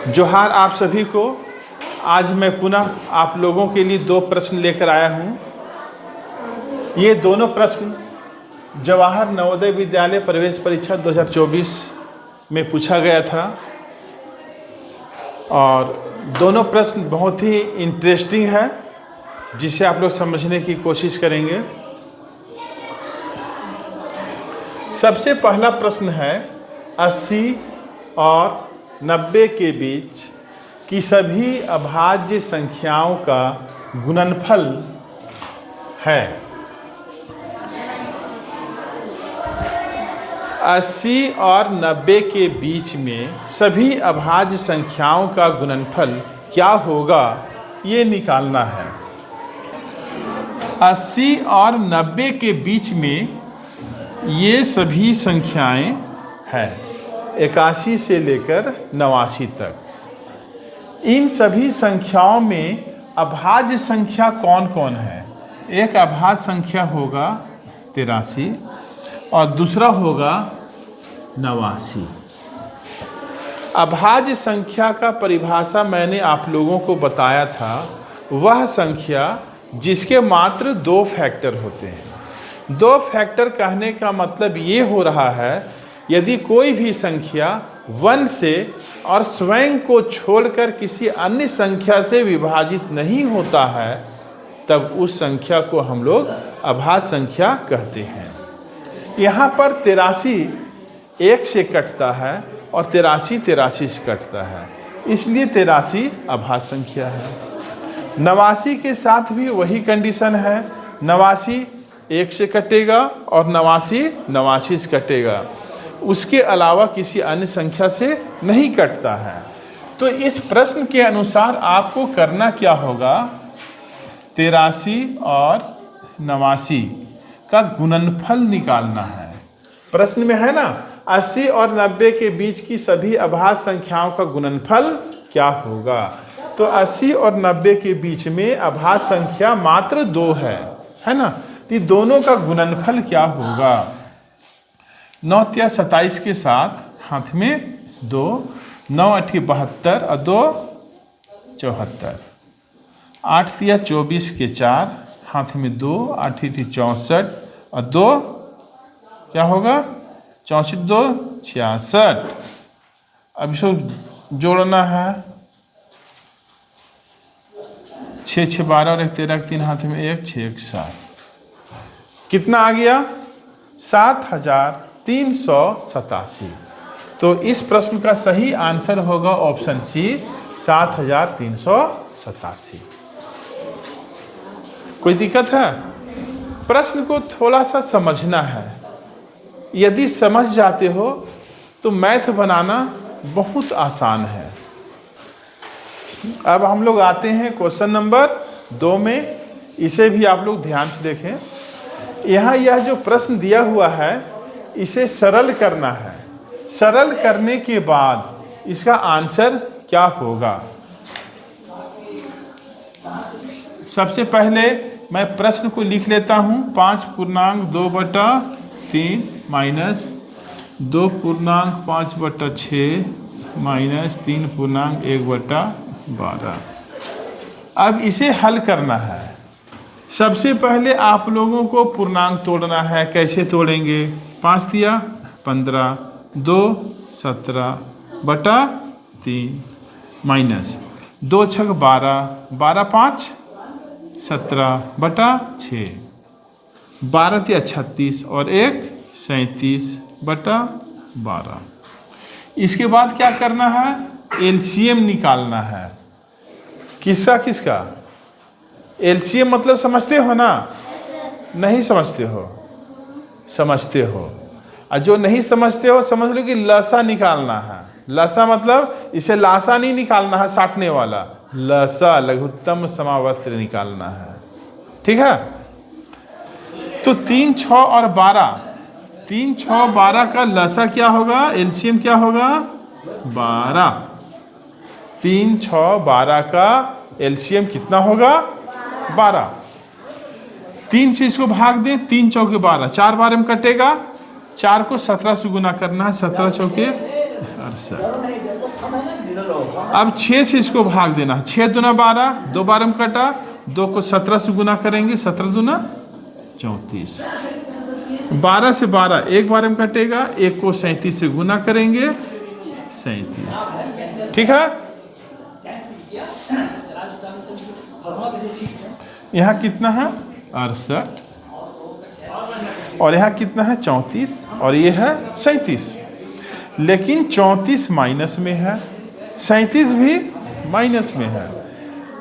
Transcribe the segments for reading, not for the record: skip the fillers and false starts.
जोहार आप सभी को। आज मैं पुनः आप लोगों के लिए दो प्रश्न लेकर आया हूँ। ये दोनों प्रश्न जवाहर नवोदय विद्यालय प्रवेश परीक्षा 2024 में पूछा गया था और दोनों प्रश्न बहुत ही इंटरेस्टिंग है, जिसे आप लोग समझने की कोशिश करेंगे। सबसे पहला प्रश्न है 80 और 90 के बीच की सभी अभाज्य संख्याओं का गुणनफल है। 80 और 90 के बीच में सभी अभाज्य संख्याओं का गुणनफल क्या होगा, ये निकालना है। 80 और 90 के बीच में ये सभी संख्याएं हैं 81 से लेकर 89 तक। इन सभी संख्याओं में अभाज्य संख्या कौन कौन है? एक अभाज्य संख्या होगा 83 और दूसरा होगा 89। अभाज्य संख्या का परिभाषा मैंने आप लोगों को बताया था, वह संख्या जिसके मात्र दो फैक्टर होते हैं। दो फैक्टर कहने का मतलब ये हो रहा है, यदि कोई भी संख्या 1 से और स्वयं को छोड़कर किसी अन्य संख्या से विभाजित नहीं होता है, तब उस संख्या को हम लोग अभाज्य संख्या कहते हैं। यहाँ पर 83 1 से कटता है और 83 83 से कटता है, इसलिए 83 अभाज्य संख्या है। 89 के साथ भी वही कंडीशन है, 89 1 से कटेगा और 89 89 से कटेगा, उसके अलावा किसी अन्य संख्या से नहीं कटता है। तो इस प्रश्न के अनुसार आपको करना क्या होगा? 83 और 89 का गुणनफल निकालना है। प्रश्न में है ना, 80 और 90 के बीच की सभी अभाज्य संख्याओं का गुणनफल क्या होगा? तो 80 और 90 के बीच में अभाज्य संख्या मात्र 2 है ना? तो दोनों का गुणनफल क्या होगा? 9 या 27 के साथ हाथ में 2, 9 8 72 और 2 74, 8 या 24 के 4 हाथ में 2, 8 64 और 2 क्या होगा? 64 2 66। अब इसको जोड़ना है, 6 6 12 और 1 13 3 हाथ में 1 6 1 7। कितना आ गया? 7387। तो इस प्रश्न का सही आंसर होगा ऑप्शन सी, 7387। कोई दिक्कत है? प्रश्न को थोड़ा सा समझना है। यदि समझ जाते हो तो मैथ बनाना बहुत आसान है। अब हम लोग आते हैं क्वेश्चन नंबर 2 में। इसे भी आप लोग ध्यान से देखें। यहाँ यह जो प्रश्न दिया हुआ है, इसे सरल करना है। सरल करने के बाद इसका आंसर क्या होगा? सबसे पहले मैं प्रश्न को लिख लेता हूँ। 5.2/3 माइनस 2.5/6 माइनस 3.1/12। अब इसे हल करना है। सबसे पहले आप लोगों को पूर्णांक तोड़ना है। कैसे तोड़ेंगे? 5 दिया 15, 2 17/3 माइनस 2 6 12, 12 5 17/6, 12 3 36 और 1 37/12। इसके बाद क्या करना है? एलसीएम निकालना है। किसका? एलसीएम मतलब समझते हो ना? नहीं समझते हो? समझते हो। और जो नहीं समझते हो समझ लो कि लसा निकालना है। लसा मतलब इसे लासा नहीं निकालना है, साटने वाला। लसा लघुत्तम समावर्त निकालना है। ठीक है? तो 3 6 और 12, 3 6 12 का लसा क्या होगा? एलसीएम क्या होगा? 12। 3 6 12 का एलसीएम कितना होगा? 12। 3 से इसको भाग दें, 3 चौके 12, 4 बार में कटेगा। 4 को 17 से गुना करना है, 17 चौके 68। अब 6 से इसको भाग देना, 6 दूना 12, 2 12 में कटा, 2 को 17 से गुना करेंगे, 17 दूना 34, 12 से 12 एक बार में कटेगा, 1 को 37 से गुना करेंगे, 37। ठीक है, यहाँ कितना है 68, और यहाँ कितना है 34, और ये है 37। लेकिन 34 माइनस में है, 37 भी माइनस में है,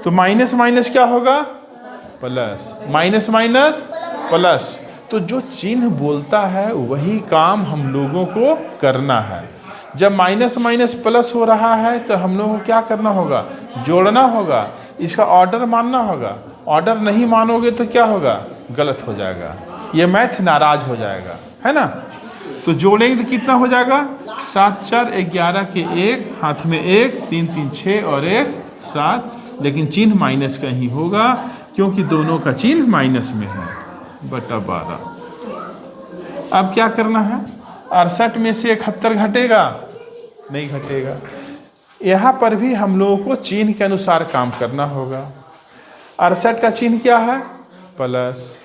तो माइनस माइनस क्या होगा प्लस, माइनस माइनस प्लस। तो जो चिन्ह बोलता है वही काम हम लोगों को करना है। जब माइनस माइनस प्लस हो रहा है तो हम लोगों को क्या करना होगा, जोड़ना होगा, इसका ऑर्डर मानना होगा। ऑर्डर नहीं मानोगे तो क्या होगा, गलत हो जाएगा, ये मैथ नाराज हो जाएगा, है ना। तो जोड़ेंगे तो कितना हो जाएगा, 7 4 11 के 1, हाथ में 1, 3 3 6 और 1 7, लेकिन चिन्ह माइनस का ही होगा क्योंकि दोनों का चिन्ह माइनस में है, बटा 12। अब क्या करना है, 68 में से 71 घटेगा, नहीं घटेगा। यहाँ पर भी हम लोगों को चिन्ह के अनुसार काम करना होगा। 68 का चिन्ह क्या है, प्लस,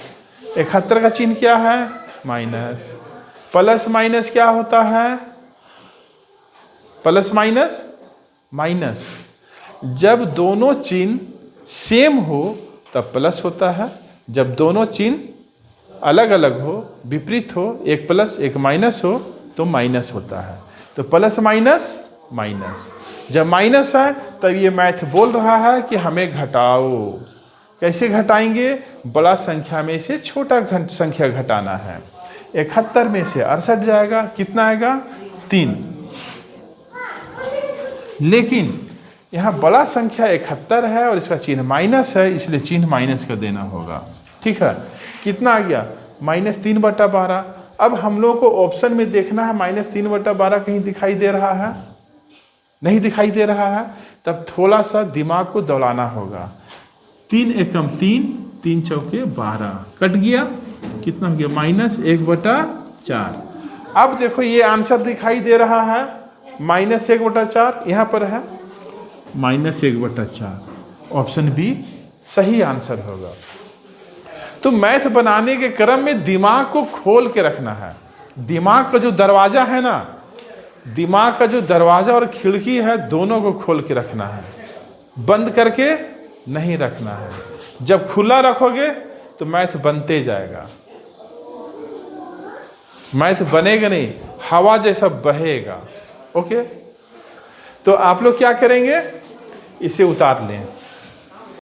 71 का चिन्ह क्या है, माइनस। प्लस माइनस क्या होता है, प्लस माइनस माइनस। जब दोनों चिन्ह सेम हो तब प्लस होता है, जब दोनों चिन्ह अलग अलग हो, विपरीत हो, एक प्लस एक माइनस हो तो माइनस होता है। तो प्लस माइनस माइनस, जब माइनस है तब ये मैथ बोल रहा है कि हमें घटाओ। कैसे घटाएंगे, बड़ा संख्या में से छोटा संख्या घटाना है। 71 में से 68 जाएगा, कितना आएगा 3। लेकिन यहाँ बड़ा संख्या 71 है और इसका चिन्ह माइनस है, इसलिए चिन्ह माइनस का देना होगा। ठीक है, कितना आ गया, -3/12। अब हम लोग को ऑप्शन में देखना है -3/12 कहीं दिखाई दे रहा है, नहीं दिखाई दे रहा है, तब थोड़ा सा दिमाग को दौड़ाना होगा। 3 एकम 3, 3 चौके 12, कट गया, कितना हो गया -1/4। अब देखो ये आंसर दिखाई दे रहा है -1/4, यहाँ पर है -1/4, ऑप्शन बी सही आंसर होगा। तो मैथ बनाने के क्रम में दिमाग को खोल के रखना है। दिमाग का जो दरवाजा है ना, दिमाग का जो दरवाजा और खिड़की है, दोनों को खोल के रखना है, बंद करके नहीं रखना है। जब खुला रखोगे तो मैथ बनते जाएगा, मैथ बनेगा नहीं, हवा जैसा बहेगा। ओके, तो आप लोग क्या करेंगे, इसे उतार लें।